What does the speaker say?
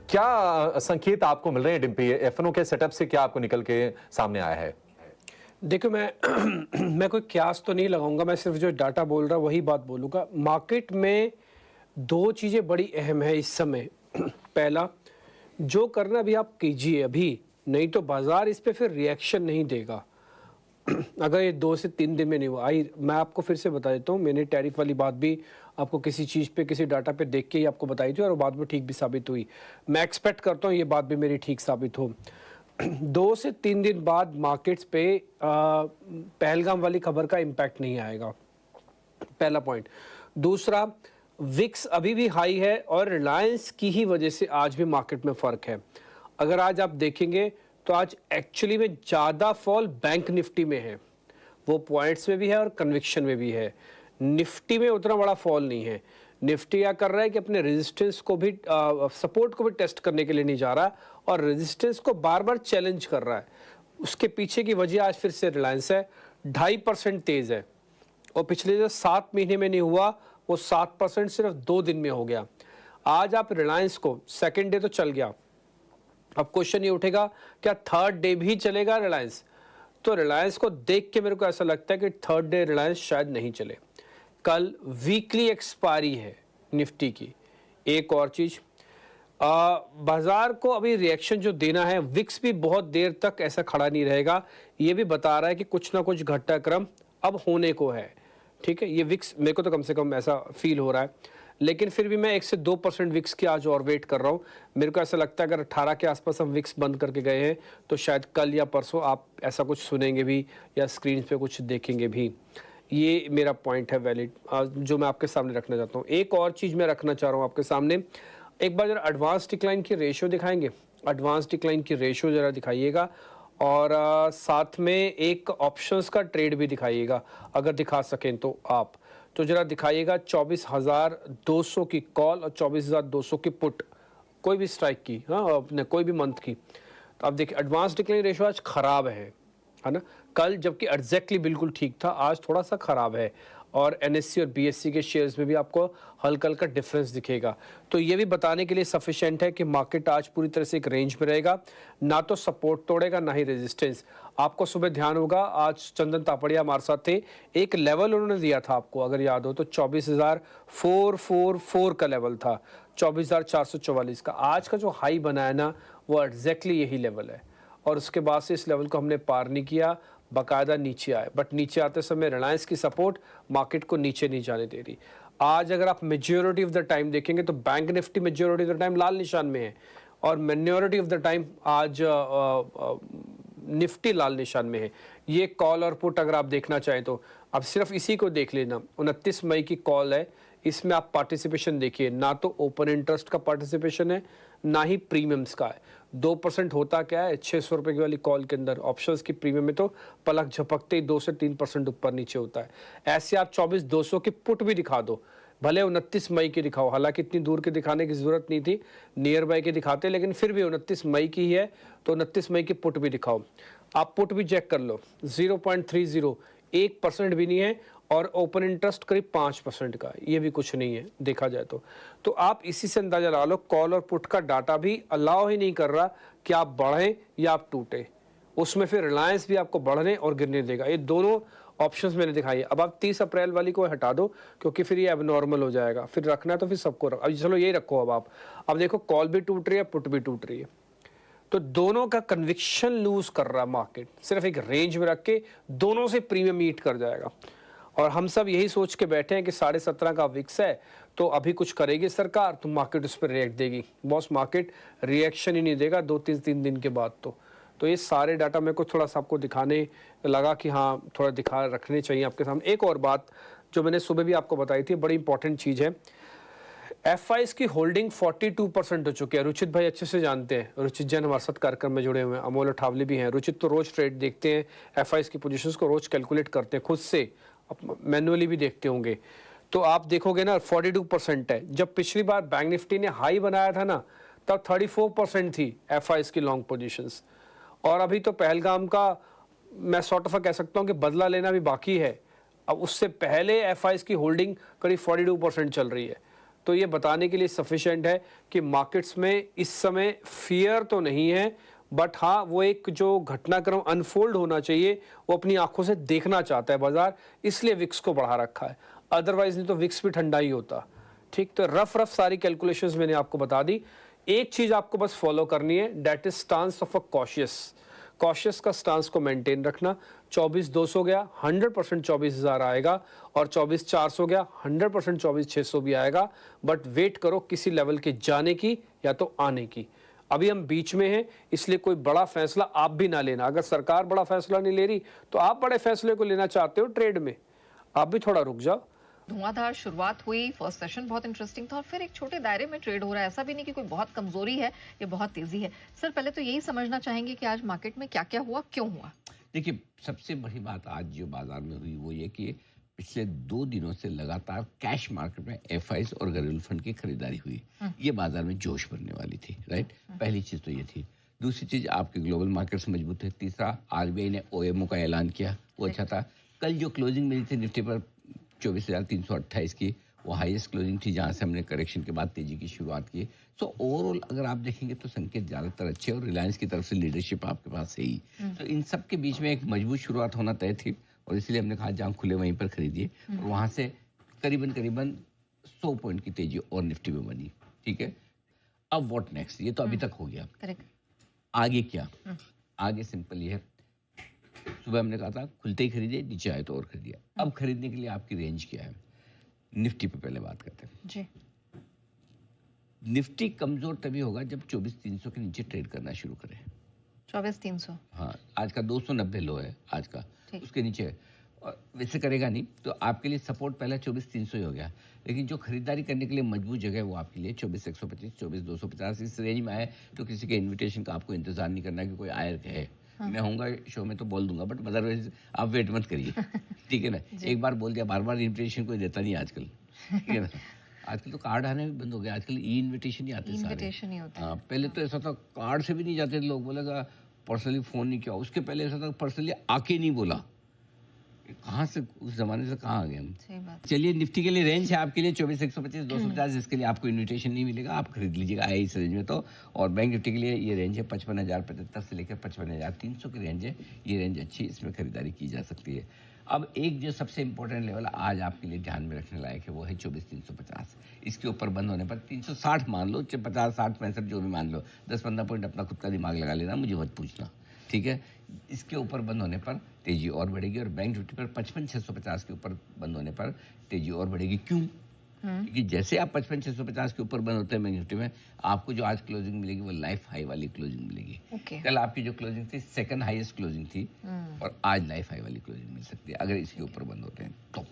क्या संकेत आपको मिल रहे हैं डिम्पी, एफएनओ के सेटअप से क्या आपको निकल के सामने आया है? देखो मैं मैं कोई क्यास तो नहीं लगाऊंगा, मैं सिर्फ जो डाटा बोल रहा वही बात बोलूँगा। मार्केट में दो चीज़ें बड़ी अहम है इस समय। पहला, जो करना अभी आप कीजिए अभी, नहीं तो बाजार इस पे फिर रिएक्शन नहीं देगा। अगर ये 2 से 3 दिन में नहीं हुआ, मैं आपको फिर से बता देता हूँ, मैंने टैरिफ वाली बात भी आपको किसी चीज़ पे, किसी डाटा पे देख के ही आपको बताई थी और बाद में ठीक भी साबित हुई। मैं एक्सपेक्ट करता हूँ ये बात भी मेरी ठीक साबित हो। 2 से 3 दिन बाद मार्केट्स पे पहलगाम वाली खबर का इम्पैक्ट नहीं आएगा, पहला पॉइंट। दूसरा, विक्स अभी भी हाई है और रिलायंस की ही वजह से आज भी मार्केट में फ़र्क है। अगर आज आप देखेंगे तो आज एक्चुअली में ज़्यादा फॉल बैंक निफ्टी में है, वो पॉइंट्स में भी है और कन्विक्शन में भी है। निफ्टी में उतना बड़ा फॉल नहीं है। निफ्टी क्या कर रहा है कि अपने रेजिस्टेंस को भी सपोर्ट को भी टेस्ट करने के लिए नहीं जा रहा और रेजिस्टेंस को बार बार चैलेंज कर रहा है। उसके पीछे की वजह आज फिर से रिलायंस है, 2.5% तेज़ है और पिछले जो 7 महीने में नहीं हुआ वो 7% सिर्फ 2 दिन में हो गया। आज आप रिलायंस को, सेकेंड डे तो चल गया, अब क्वेश्चन ये उठेगा क्या थर्ड डे भी चलेगा रिलायंस? तो रिलायंस को देख के मेरे को ऐसा लगता है कि थर्ड डे रिलायंस शायद नहीं चले। कल वीकली एक्सपायरी है निफ्टी की। एक और चीज, बाजार को अभी रिएक्शन जो देना है, विक्स भी बहुत देर तक ऐसा खड़ा नहीं रहेगा, ये भी बता रहा है कि कुछ ना कुछ घटनाक्रम अब होने को है। ठीक है, ये विक्स मेरे को तो कम से कम ऐसा फील हो रहा है, लेकिन फिर भी मैं 1 से 2% विक्स की आज और वेट कर रहा हूँ। मेरे को ऐसा लगता है अगर 18 के आसपास हम विक्स बंद करके गए हैं तो शायद कल या परसों आप ऐसा कुछ सुनेंगे भी या स्क्रीन पे कुछ देखेंगे भी। ये मेरा पॉइंट है वैलिड, जो मैं आपके सामने रखना चाहता हूँ। एक और चीज़ मैं रखना चाह रहा हूँ आपके सामने, एक बार जरा एडवांस डिक्लाइन की रेशियो दिखाएंगे, एडवांस डिक्लाइन की रेशियो जरा दिखाइएगा और साथ में एक ऑप्शंस का ट्रेड भी दिखाइएगा अगर दिखा सकें तो आप। तो जरा दिखाइएगा 24,200 की कॉल और 24,200 की पुट, कोई भी स्ट्राइक की, हाँ अपने कोई भी मंथ की। तो आप देखिए एडवांस डिक्लाइन रेशियो आज खराब है ना? कल जबकि एग्जैक्टली बिल्कुल ठीक था, आज थोड़ा सा खराब है और एनएससी और बीएससी के शेयर्स में भी आपको हल्का हल्का डिफरेंस दिखेगा। तो ये भी बताने के लिए सफिशिएंट है कि मार्केट आज पूरी तरह से एक रेंज में रहेगा, ना तो सपोर्ट तोड़ेगा ना ही रेजिस्टेंस। आपको सुबह ध्यान होगा, आज चंदन तापड़िया हमारे साथ थे, एक लेवल उन्होंने दिया था आपको अगर याद हो तो 24,444 का लेवल था, 24,444 का। आज का जो हाई बनाया ना वो एग्जैक्टली यही लेवल है और उसके बाद से इस लेवल को हमने पार नहीं किया, बाकायदा नीचे आए। बट नीचे आते समय रिलायंस की सपोर्ट मार्केट को नीचे नहीं जाने दे रही। आज अगर आप मेजॉरिटी ऑफ द टाइम देखेंगे तो bank Nifty majority of the time लाल निशान में है और माइनॉरिटी ऑफ द टाइम आज निफ्टी लाल निशान में है। ये कॉल और पुट अगर आप देखना चाहें तो अब सिर्फ इसी को देख लेना, 29 मई की कॉल है, इसमें आप पार्टिसिपेशन देखिए, ना तो ओपन इंटरेस्ट का पार्टिसिपेशन है ना ही प्रीमियम्स का है। 2% होता क्या है 600 रुपए की वाली कॉल के अंदर, ऑप्शंस की प्रीमियम में तो पलक झपकते ही 2 से 3% ऊपर नीचे होता है। ऐसे आप 24,200 की पुट भी दिखा दो, भले 29 मई की दिखाओ, हालांकि इतनी दूर के दिखाने की जरूरत नहीं थी, नियर बाय के दिखाते, लेकिन फिर भी 29 मई की ही है तो 29 मई की पुट भी दिखाओ। आप पुट भी चेक कर लो, 0.30, 1% भी नहीं है और ओपन इंटरेस्ट करीब 5% का, ये भी कुछ नहीं है देखा जाए तो आप इसी से अंदाजा लगा लो, कॉल और पुट का डाटा भी अलाउ ही नहीं कर रहा कि आप बढ़ें या आप टूटे। उसमें फिर रिलायंस भी आपको बढ़ने और गिरने देगा, ये दोनों ऑप्शंस मैंने दिखाई है। अब आप 30 अप्रैल वाली को हटा दो क्योंकि फिर ये एबनॉर्मल हो जाएगा, फिर रखना है तो फिर सबको अब चलो यही रखो। अब देखो कॉल भी टूट रही है, पुट भी टूट रही है, तो दोनों का कन्विक्शन लूज कर रहा है मार्केट, सिर्फ एक रेंज में रख के दोनों से प्रीमियम मीट कर जाएगा। और हम सब यही सोच के बैठे हैं कि 17.5 का विक्स है तो अभी कुछ करेगी सरकार तो मार्केट उस पर रिएक्ट देगी। बॉस मार्केट रिएक्शन ही नहीं देगा 2-3 दिन के बाद तो ये सारे डाटा मेरे को थोड़ा सा आपको दिखाने लगा कि हाँ थोड़ा दिखा रखने चाहिए आपके सामने। एक और बात जो मैंने सुबह भी आपको बताई थी, बड़ी इंपॉर्टेंट चीज़ है, एफआईएस की होल्डिंग 42% हो चुकी है। रुचित भाई अच्छे से जानते हैं, रुचित जैन हमारे साथ कार्यक्रम में जुड़े हुए हैं, अमोल अठावले भी हैं। रुचित तो रोज ट्रेड देखते हैं, एफआईएस की पोजीशंस को रोज कैलकुलेट करते हैं खुद से, मैनुअली भी देखते होंगे। तो आप देखोगे ना 42% है। जब पिछली बार बैंक निफ्टी ने हाई बनाया था ना तब 34% थी एफआईएस की लॉन्ग पोजीशंस, और अभी तो पहलगाम का मैं सॉर्ट ऑफ कह सकता हूँ कि बदला लेना भी बाकी है। अब उससे पहले एफआईएस की होल्डिंग करीब 42% चल रही है। तो ये बताने के लिए सफिशिएंट है कि मार्केट्स में इस समय फियर तो नहीं है, बट हाँ वो एक जो घटनाक्रम अनफोल्ड होना चाहिए वो अपनी आंखों से देखना चाहता है बाजार, इसलिए विक्स को बढ़ा रखा है। अदरवाइज नहीं तो विक्स भी ठंडा ही होता। ठीक, तो रफ सारी कैलकुलेशंस मैंने आपको बता दी। एक चीज आपको बस फॉलो करनी है, that is stance of a cautious का स्टांस को मेंटेन रखना। 24,200 गया 100% 24,000 आएगा, और 24,400 गया 100% 24,600 भी आएगा। बट वेट करो किसी लेवल के जाने की या तो आने की। अभी हम बीच में हैं, इसलिए कोई बड़ा फैसला आप भी ना लेना। अगर सरकार बड़ा फैसला नहीं ले रही तो आप बड़े फैसले को लेना चाहते हो ट्रेड में, आप भी थोड़ा रुक जाओ। धुआंधार शुरुआत हुई, फर्स्ट सेशन बहुत इंटरेस्टिंग था और फिर एक छोटे दायरे में ट्रेड हो रहा है। ऐसा भी नहीं कि कोई बहुत कमजोरी है या बहुत तेजी है। सर पहले तो यही समझना चाहेंगे कि आज मार्केट में क्या क्या हुआ, क्यों हुआ? देखिए, सबसे बड़ी बात आज जो बाजार में हुई वो ये कि पिछले 2 दिनों से लगातार कैश मार्केट में एफआईज और घरेलू फंड की खरीदारी हुई। ये बाजार में जोश भरने वाली थी, राइट। पहली चीज तो ये थी। दूसरी चीज, आपके ग्लोबल मार्केट्स मजबूत है। तीसरा, आरबीआई ने ओएमओ का ऐलान किया, वो अच्छा था। कल जो क्लोजिंग मिली थी निफ्टी पर 24,328 की, वो हाईएस्ट क्लोजिंग थी जहां से हमने करेक्शन के बाद तेजी की शुरुआत की। सो ओवरऑल अगर आप देखेंगे तो संकेत ज्यादातर अच्छे, और रिलायंस की तरफ से लीडरशिप आपके पास है ही। तो इन सब के बीच में एक मजबूत शुरुआत होना तय थी, और इसलिए हमने कहा जहां खुले वहीं पर खरीदिए, और वहां से करीबन 100 पॉइंट की तेजी और निफ्टी में बनी। ठीक है, अब व्हाट नेक्स्ट, ये तो अभी तक हो गया। करेक्ट। आगे क्या? आगे सिंपल ये है, सुबह हमने कहा था खुलते ही खरीदिए, नीचे आए तो और खरीदिए। अब खरीदने के लिए आपकी रेंज क्या है? निफ्टी पे पहले बात करते हैं जी। निफ्टी कमजोर तभी होगा जब 24,300 के नीचे ट्रेड करना शुरू करे। 24,300। हाँ, आज का 290 लो है आज का, ठीक। उसके नीचे है। और वैसे करेगा नहीं तो आपके लिए सपोर्ट पहला 24,300 ही हो गया, लेकिन जो खरीदारी करने के लिए मजबूत जगह है वो आपके लिए 24,125, 24,250 इस रेंज में आए तो किसी के इन्विटेशन का आपको इंतजार नहीं करना कि कोई आयर है। मैं होऊंगा शो में तो बोल दूंगा, बट अदरवाइज आप वेट मत करिए। ठीक है ना, एक बार बोल दिया बार बार इन्विटेशन कोई देता नहीं आजकल। ठीक है ना, आजकल तो कार्ड आने भी बंद हो गया, आजकल ई इन्विटेशन ही आते सारे। इनविटेशन ही होता है। हाँ, पहले तो ऐसा था कार्ड से भी नहीं जाते थे लोग, बोलेगा पर्सनली फोन नहीं किया। उसके पहले ऐसा था पर्सनली आके नहीं बोला। कहाँ से उस जमाने से कहाँ आ गए हम। सही बात। चलिए, निफ्टी के लिए रेंज है आपके लिए 24,125, 250, जिसके लिए आपको इन्विटेशन नहीं मिलेगा, आप खरीद लीजिएगा आए इस रेंज में तो। और बैंक निफ्टी के लिए ये रेंज है 55,075 से लेकर 55,300 की रेंज है। ये रेंज अच्छी, इसमें खरीदारी की जा सकती है। अब एक जो सबसे इंपॉर्टेंट लेवल आज आपके लिए ध्यान में रखने लायक है वो है 24,350। इसके ऊपर बंद होने पर 360 मान लो, 50, 60, 65 जो भी मान लो, 10-15 पॉइंट अपना खुद का दिमाग लगा लेना, मुझे मत पूछना। ठीक है, इसके ऊपर बंद होने पर तेजी और बढ़ेगी, और बैंक निफ्टी पर 55,650 के ऊपर बंद होने पर तेजी और बढ़ेगी। क्यों? क्योंकि जैसे आप 55,650 के ऊपर बंद होते हैं बैंक निफ्टी में, आपको जो आज क्लोजिंग मिलेगी वो लाइफ हाई वाली क्लोजिंग मिलेगी। ओके। कल आपकी जो क्लोजिंग थी सेकंड हाईएस्ट क्लोजिंग थी, और आज लाइफ हाई वाली क्लोजिंग मिल सकती है अगर इसके ऊपर बंद होते हैं तो।